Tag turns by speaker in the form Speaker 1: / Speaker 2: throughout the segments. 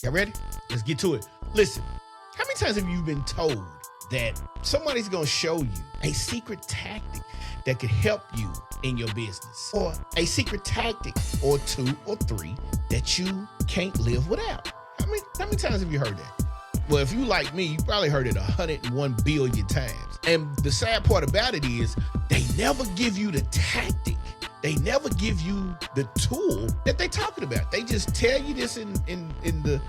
Speaker 1: Y'all ready? Let's get to it. Listen, how many times have you been told that somebody's gonna show you a secret tactic that could help you in your business, or a secret tactic or 2 or 3 that you can't live without? How many times have you heard that? Well, if you like me, you probably heard it 101 billion times. And the sad part about it is they never give you the tactic. They never give you the tool that they're talking about. They just tell you this in the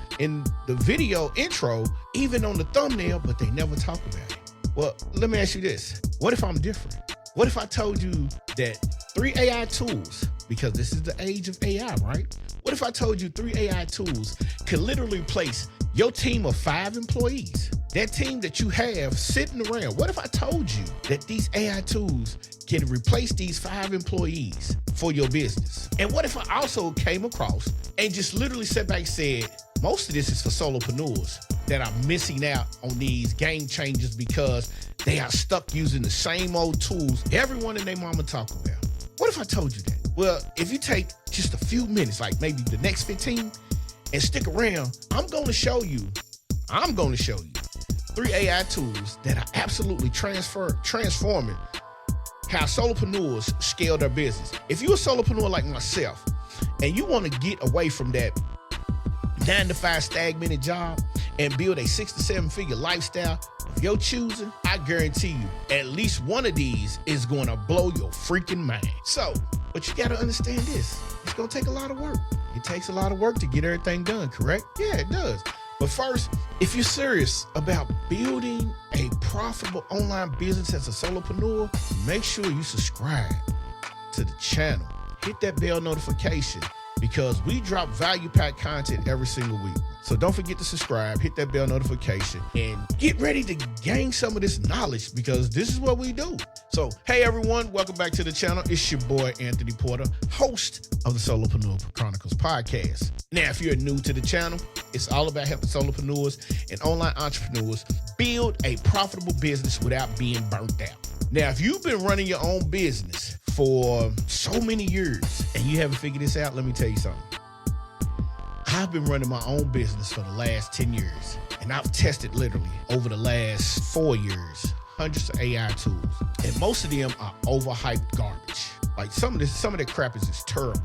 Speaker 1: video intro, even on the thumbnail, but they never talk about it. Well, let me ask you this. What if I'm different? What if I told you that 3 AI tools, because this is the age of AI, right? What if I told you 3 AI tools could literally replace your team of 5 employees? That team that you have sitting around. What if I told you that these AI tools can replace these 5 employees for your business? And what if I also came across and just literally sat back and said, most of this is for solopreneurs that are missing out on these game changers because they are stuck using the same old tools everyone and their mama talk about? What if I told you that? Well, if you take just a few minutes, like maybe the next 15, and stick around, I'm going to show you 3 AI tools that are absolutely transforming how solopreneurs scale their business. If you're a solopreneur like myself and you want to get away from that 9-to-5 stagnated job and build a 6 to 7 figure lifestyle of your choosing, I guarantee you at least one of these is going to blow your freaking mind. So, but you got to understand this. It's going to take a lot of work. It takes a lot of work to get everything done, correct? Yeah, it does. But first, if you're serious about building a profitable online business as a solopreneur, make sure you subscribe to the channel. Hit that bell notification because we drop value-packed content every single week. So don't forget to subscribe, hit that bell notification, and get ready to gain some of this knowledge because this is what we do. So, hey everyone, welcome back to the channel. It's your boy, Anthony Porter, host of the Solopreneur Chronicles podcast. Now, if you're new to the channel, it's all about helping solopreneurs and online entrepreneurs build a profitable business without being burnt out. Now, if you've been running your own business for so many years and you haven't figured this out, let me tell you something. I've been running my own business for the last 10 years, and I've tested literally over the last 4 years hundreds of AI tools, and most of them are overhyped garbage. Like some of that crap is just terrible.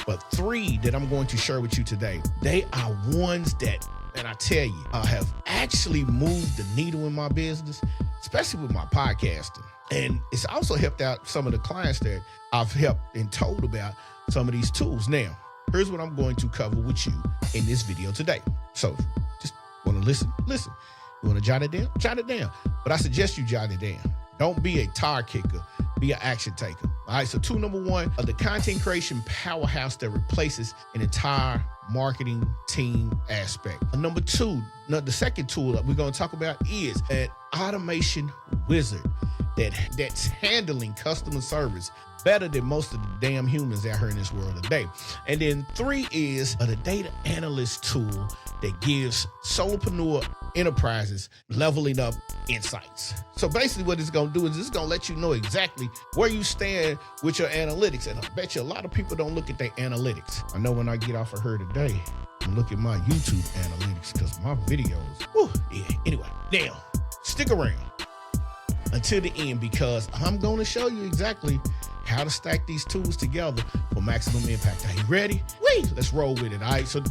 Speaker 1: But 3 that I'm going to share with you today, they are ones that, and I tell you, have actually moved the needle in my business, especially with my podcasting. And it's also helped out some of the clients that I've helped and told about some of these tools. Now, here's what I'm going to cover with you in this video today. So just want to listen. You want to jot it down? Jot it down. But I suggest you jot it down. Don't be a tire kicker, be an action taker. All right, so tool number 1 of the content creation powerhouse that replaces an entire marketing team aspect. And number 2, the second tool that we're going to talk about is an automation wizard that's handling customer service better than most of the damn humans out here in this world today. And then 3 is the data analyst tool that gives solopreneur enterprises leveling up insights. So basically what it's going to do is it's going to let you know exactly where you stand with your analytics. And I bet you a lot of people don't look at their analytics. I know when I get off of her today, I'm looking at my YouTube analytics because my videos, yeah. Anyway, now stick around until the end because I'm going to show you exactly how to stack these tools together for maximum impact. Are you ready? Let's roll with it. All right. So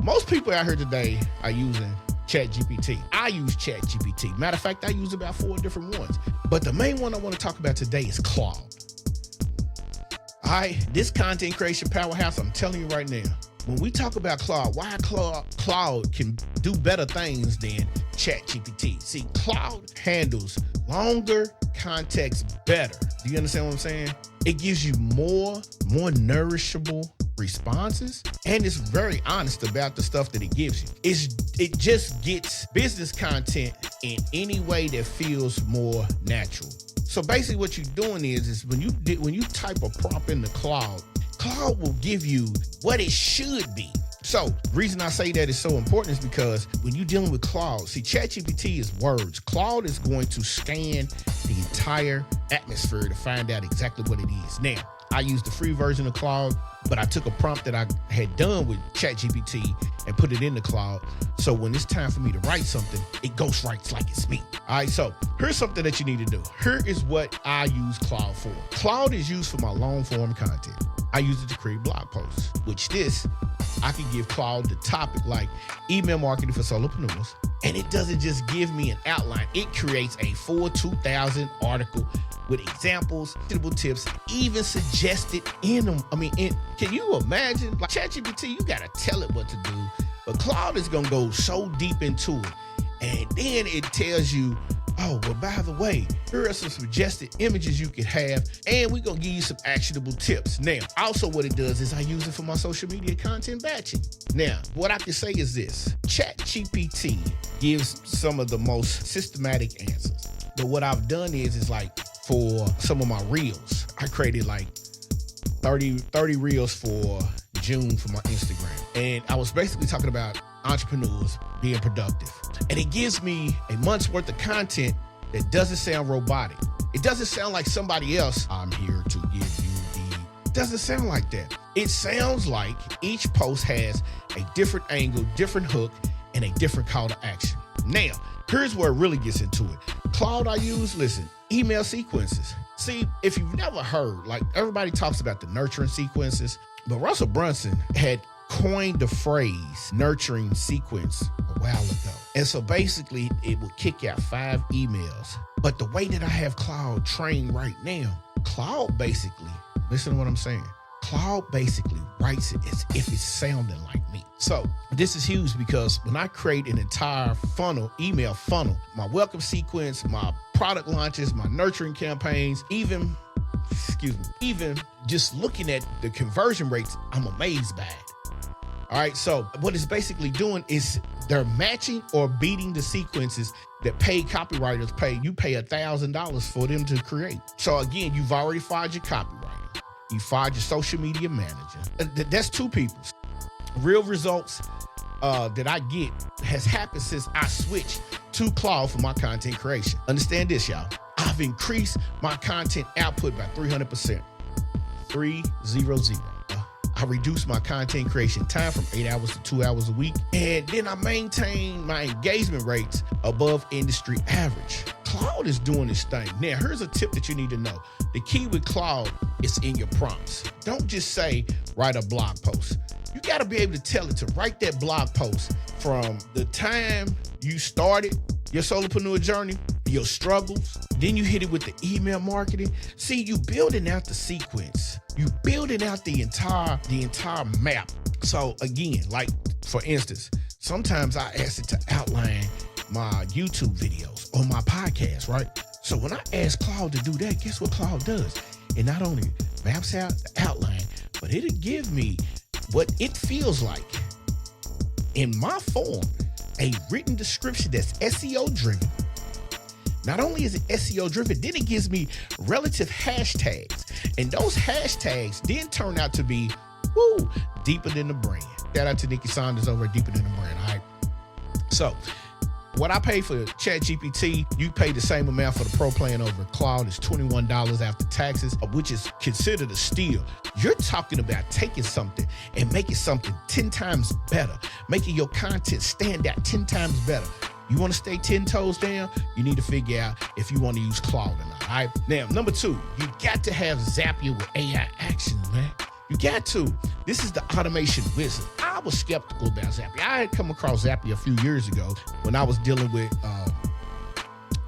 Speaker 1: most people out here today are using ChatGPT. I use ChatGPT. Matter of fact, I use about 4 different ones. But the main one I want to talk about today is Claude. All right. This content creation powerhouse, I'm telling you right now, when we talk about Claude, why Claude can do better things than ChatGPT. See, Claude handles longer context better. Do you understand what I'm saying? It gives you more nourishable responses, and it's very honest about the stuff that it gives you. It just gets business content in any way that feels more natural. So basically what you're doing is when you type a prompt into Claude will give you what it should be. So the reason I say that is so important is because when you're dealing with Claude, see, ChatGPT is words. Claude is going to scan the entire atmosphere to find out exactly what it is. Now, I use the free version of Claude. but I took a prompt that I had done with ChatGPT and put it in the Claude. So when it's time for me to write something, it ghostwrites like it's me. All right, so here's something that you need to do. Here is what I use Claude for. Claude is used for my long form content. I use it to create blog posts, which I can give Claude the topic like email marketing for solopreneurs. And it doesn't just give me an outline. It creates a full 2,000 article with examples, actionable tips, even suggested in them. Can you imagine? Like ChatGPT, you gotta tell it what to do, but Claude is gonna go so deep into it. And then it tells you, oh, well, by the way, here are some suggested images you could have, and we're gonna give you some actionable tips. Now, also what it does is I use it for my social media content batching. Now, what I can say is this, ChatGPT gives some of the most systematic answers. But what I've done is like for some of my reels, I created like 30 reels for June for my Instagram. And I was basically talking about entrepreneurs being productive. And it gives me a month's worth of content that doesn't sound robotic. It doesn't sound like somebody else, I'm here to give you it doesn't sound like that. It sounds like each post has a different angle, different hook, and a different call to action. Now, here's where it really gets into it. Claude I use, listen, email sequences. See, if you've never heard, like everybody talks about the nurturing sequences, but Russell Brunson had coined the phrase nurturing sequence a while ago. And so basically it would kick out 5 emails. But the way that I have Claude trained right now, Claude basically, listen to what I'm saying, Claude basically writes it as if it's sounding like me. So this is huge because when I create an entire funnel, email funnel, my welcome sequence, my product launches, my nurturing campaigns, even just looking at the conversion rates, I'm amazed by it. All right, so what it's basically doing is they're matching or beating the sequences that paid copywriters pay. You pay $1,000 for them to create. So again, you've already fired your copywriter. You fired your social media manager. That's 2 people. Real results that I get has happened since I switched to Claude for my content creation. Understand this, y'all. I've increased my content output by 300%. 300. I reduced my content creation time from 8 hours to 2 hours a week. And then I maintain my engagement rates above industry average. Claude is doing this thing. Now, here's a tip that you need to know. The key with Claude is in your prompts. Don't just say, write a blog post. You got to be able to tell it to write that blog post from the time you started your solopreneur journey, your struggles, then you hit it with the email marketing. See, you building out the sequence. You building out the entire map. So again, like for instance, sometimes I ask it to outline my YouTube videos or my podcast, right? So when I ask Claude to do that, guess what Claude does? It not only maps out the outline, but it'll give me what it feels like in my form, a written description that's SEO driven. Not only is it SEO driven, then it gives me relative hashtags. And those hashtags then turn out to be, deeper than the brand. Shout out to Nikki Saunders over at Deeper Than the Brand, all right? So, what I pay for ChatGPT, you pay the same amount for the pro plan over Claude. It's $21 after taxes, which is considered a steal. You're talking about taking something and making something 10 times better, making your content stand out 10 times better. You want to stay 10 toes down? You need to figure out if you want to use Claude or not. All right. Now, number 2, you got to have Zapier with AI actions, man. You got to. This is the automation wizard. I was skeptical about Zapier. I had come across Zapier a few years ago when I was dealing with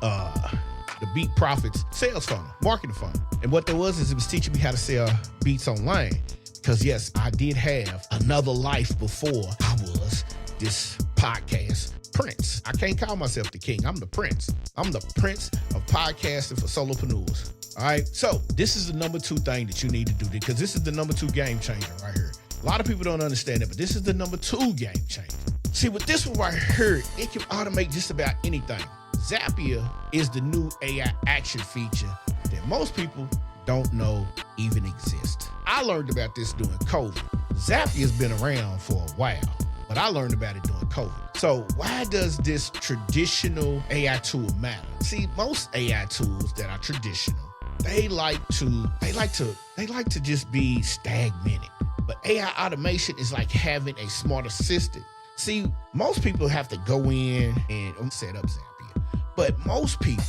Speaker 1: the Beat Profits sales funnel, marketing funnel. And what there was is it was teaching me how to sell beats online. Because yes, I did have another life before I was this podcast prince. I can't call myself the king. I'm the prince. I'm the prince of podcasting for solopreneurs. All right. So this is the number 2 thing that you need to do because this is the number 2 game changer right here. A lot of people don't understand it, but this is the number 2 game changer. See, with this one right here, it can automate just about anything. Zapier is the new AI action feature that most people don't know even exists. I learned about this during COVID. Zapier's been around for a while, but I learned about it during COVID. So why does this traditional AI tool matter? See, most AI tools that are traditional, they like to just be stagnated. But AI automation is like having a smart assistant. See, most people have to go in and set up Zapier, but most people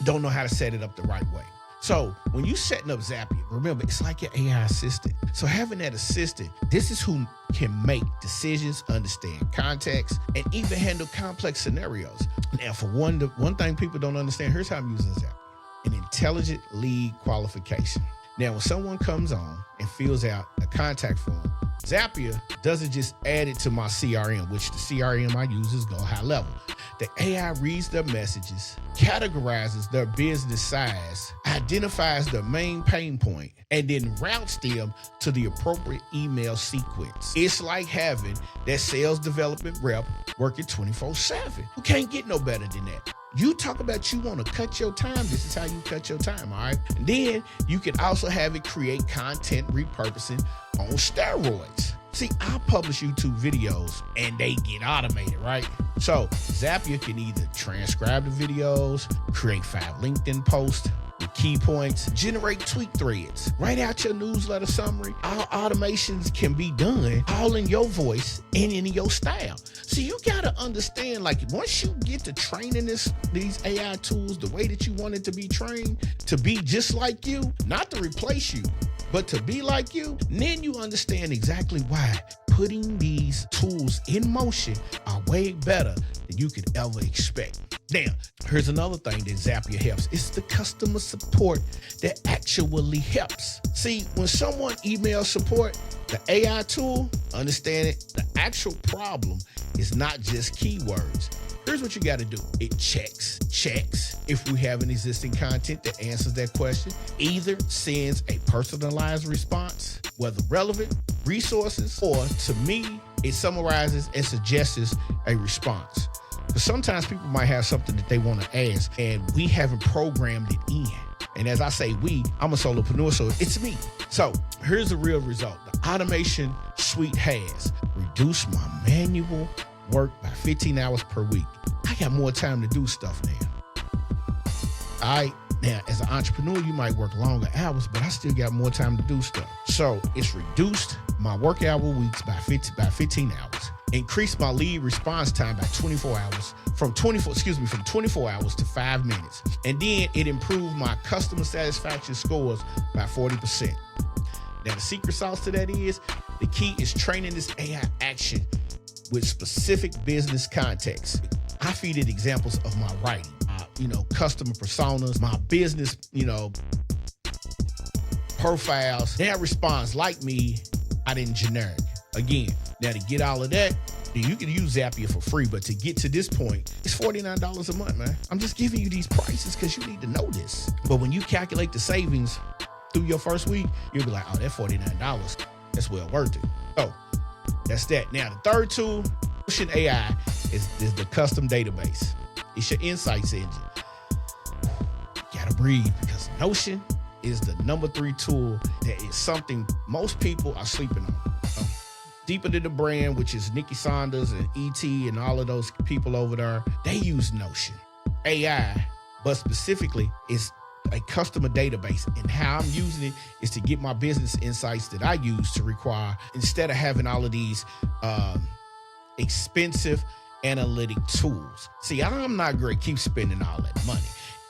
Speaker 1: don't know how to set it up the right way. So when you setting up Zapier, remember, it's like your AI assistant. So having that assistant, this is who can make decisions, understand context, and even handle complex scenarios. Now, for one thing people don't understand, here's how I'm using Zapier. An intelligent lead qualification. Now, when someone comes on and fills out a contact form, Zapier doesn't just add it to my CRM, which the CRM I use is Go High Level. The AI reads their messages, categorizes their business size, identifies their main pain point, and then routes them to the appropriate email sequence. It's like having that sales development rep working 24/7. You can't get no better than that. You talk about you want to cut your time. This is how you cut your time, all right? And then you can also have it create content repurposing on steroids. See, I publish YouTube videos and they get automated, right? So Zapier can either transcribe the videos, create 5 LinkedIn posts with key points, generate tweet threads, write out your newsletter summary. All automations can be done all in your voice and in your style. So you gotta understand, like, once you get to training these AI tools the way that you want it to be trained, to be just like you, not to replace you, but to be like you, then you understand exactly why putting these tools in motion are way better than you could ever expect. Now, here's another thing that Zapier helps. It's the customer support that actually helps. See, when someone emails support, the AI tool, understand it, the actual problem is not just keywords. Here's what you got to do. It checks if we have an existing content that answers that question, either sends a personalized response, whether relevant, resources, or to me, it summarizes and suggests a response. Because sometimes people might have something that they want to ask and we haven't programmed it in. And as I say we, I'm a solopreneur, so it's me. So here's the real result. The automation suite has reduced my manual work by 15 hours per week. I got more time to do stuff now. All right. Now, as an entrepreneur, you might work longer hours, but I still got more time to do stuff. So it's reduced my work hour weeks by 15 hours. Increased my lead response time by 24 hours, from 24 hours to 5 minutes. And then it improved my customer satisfaction scores by 40%. Now, the secret sauce to that is, the key is training this AI action with specific business context. I feed it examples of my writing, customer personas, my business, profiles. Now it responds like me, I didn't generic. Again, now to get all of that, you can use Zapier for free, but to get to this point, it's $49 a month, man. I'm just giving you these prices because you need to know this. But when you calculate the savings through your first week, you'll be like, oh, that $49, that's well worth it. So that's that. Now, the third tool, Notion AI, is the custom database. It's your insights engine. You gotta breathe, because Notion is the number 3 tool that is something most people are sleeping on. Deeper Than the Brand, which is Nikki Saunders and ET and all of those people over there, they use Notion AI, but specifically it's a customer database. And how I'm using it is to get my business insights that I use to require, instead of having all of these expensive analytic tools. See, I'm not going to keep spending all that money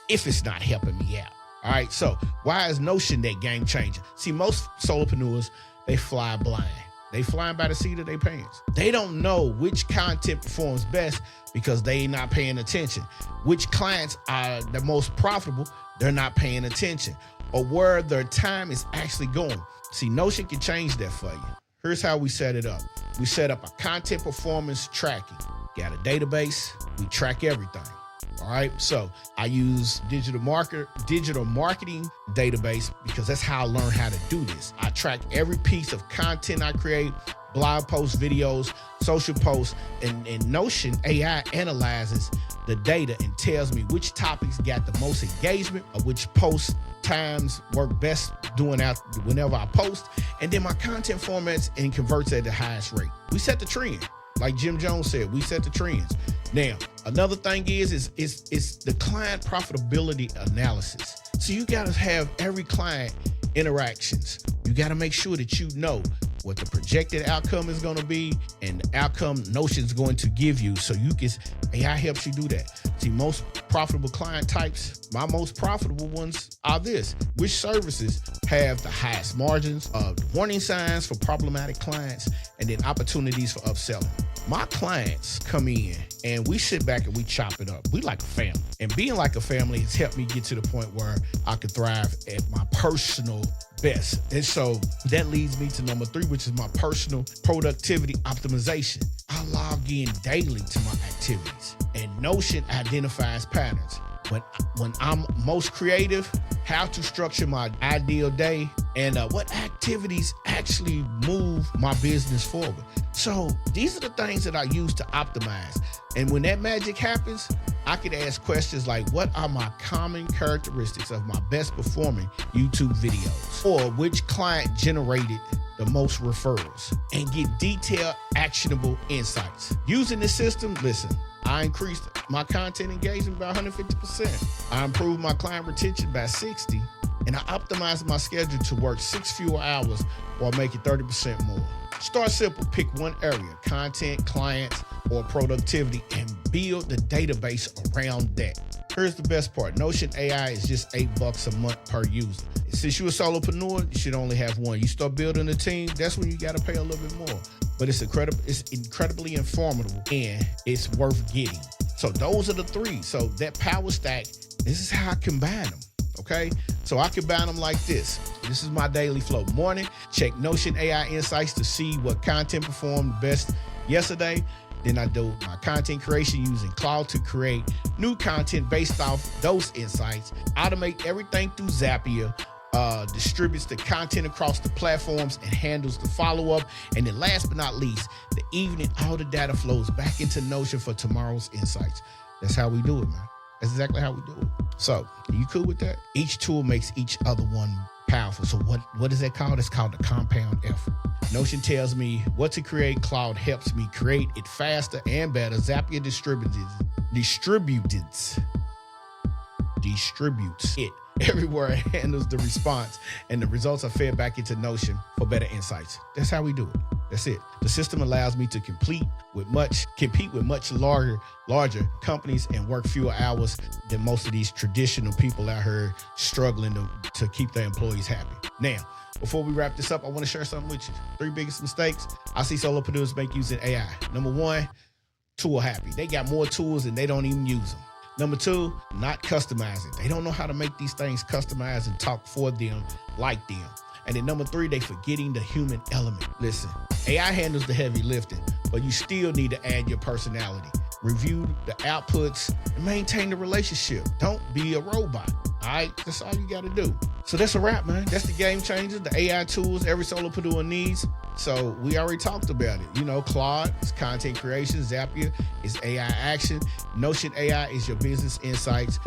Speaker 1: if it's not helping me out. All right. So why is Notion that game changer? See, most solopreneurs, they fly blind. They flying by the seat of their pants. They don't know which content performs best because they not paying attention. Which clients are the most profitable, they're not paying attention. Or where their time is actually going. See, Notion can change that for you. Here's how we set it up. We set up a content performance tracking. Got a database, we track everything. All right, so I use digital marketing database because that's how I learned how to do this. I track every piece of content I create, blog posts, videos, social posts, and Notion AI analyzes the data and tells me which topics got the most engagement or which post times work best doing out whenever I post, and then my content formats and converts at the highest rate. We set the trend. Like Jim Jones said, we set the trends. Now, another thing is the client profitability analysis. So you got to have every client interactions. You got to make sure that you know what the projected outcome is going to be, and the outcome Notion's going to give you. So AI helps you do that. See, most profitable client types, my most profitable ones are this: which services have the highest margins, warning signs for problematic clients, and then opportunities for upselling. My clients come in and we sit back and we chop it up. We like a family. And being like a family has helped me get to the point where I could thrive at my personal best. And so that leads me to number 3, which is my personal productivity optimization. I log in daily to my activities, and Notion identifies patterns. When I'm most creative, how to structure my ideal day, and what activities actually move my business forward. So these are the things that I use to optimize. And when that magic happens, I could ask questions like, what are my common characteristics of my best performing YouTube videos? Or which client generated the most referrals? And get detailed, actionable insights. Using this system, listen, I increased my content engagement by 150%. I improved my client retention by 60%. And I optimized my schedule to work 6 fewer hours while making 30% more. Start simple. Pick one area: content, clients, or productivity, and build the database around that. Here's the best part: Notion AI is just $8 a month per user. Since you're a solopreneur, you should only have one. You start building a team, that's when you got to pay a little bit more. But it's incredibly informative, and it's worth getting. So those are the 3. So that power stack, this is how I combine them. Okay, so I combine them like this. This is my daily flow. Morning, check Notion AI insights to see what content performed best yesterday. Then I do my content creation using Claude to create new content based off those insights. Automate everything through Zapier. Distributes the content across the platforms and handles the follow-up. And then last but not least, the evening, all the data flows back into Notion for tomorrow's insights. That's how we do it, man. That's exactly how we do it. So, are you cool with that? Each tool makes each other one powerful. So what is that called? It's called the compound effort. Notion tells me what to create. Claude helps me create it faster and better. Zapier distributes it everywhere. It handles the response, and the results are fed back into Notion for better insights. That's how we do it. That's it. The system allows me to compete with much larger companies and work fewer hours than most of these traditional people out here struggling to keep their employees happy. Now, before we wrap this up, I want to share something with you. 3 biggest mistakes I see solopreneurs make using AI. Number 1, tool happy. They got more tools and they don't even use them. Number 2, not customizing. They don't know how to make these things customized and talk for them, like them. And then number 3, they forgetting the human element. Listen, AI handles the heavy lifting, but you still need to add your personality. Review the outputs and maintain the relationship. Don't be a robot. All right, that's all you got to do. So that's a wrap, man. That's the game changer, the AI tools every solopreneur needs. So we already talked about it. You know, Claude is content creation. Zapier is AI action. Notion AI is your business insights.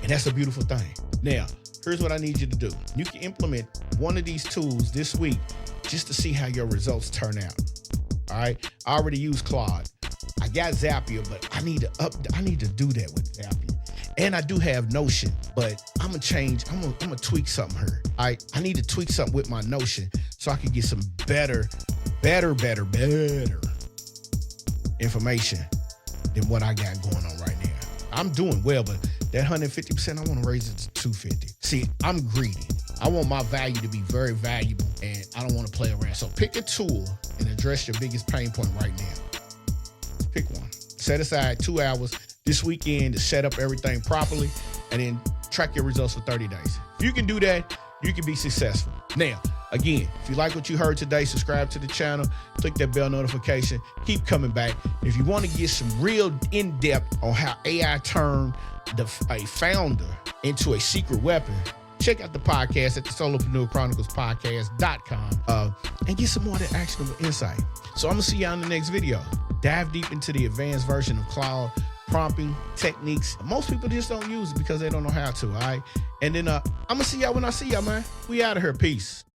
Speaker 1: And that's a beautiful thing. Now, here's what I need you to do. You can implement one of these tools this week just to see how your results turn out. All right. I already used Claude. I got Zapier, but I need to do that with Zapier. And I do have Notion, but I'm gonna tweak something here. I need to tweak something with my Notion so I can get some better information than what I got going on right now. I'm doing well, but that 150%, I want to raise it to 250. See, I'm greedy. I want my value to be very valuable, and I don't want to play around. So pick a tool and address your biggest pain point right now. Pick one. Set aside 2 hours this weekend to set up everything properly, and then track your results for 30 days. If you can do that, you can be successful. Now, again, if you like what you heard today, subscribe to the channel, click that bell notification, keep coming back. If you want to get some real in-depth on how AI turned a founder into a secret weapon, check out the podcast at the Solopreneur Chronicles podcast.com and get some more of that actionable insight. So I'm going to see y'all in the next video. Dive deep into the advanced version of Claude prompting techniques. Most people just don't use it because they don't know how to, all right? And then I'm going to see y'all when I see y'all, man. We out of here. Peace.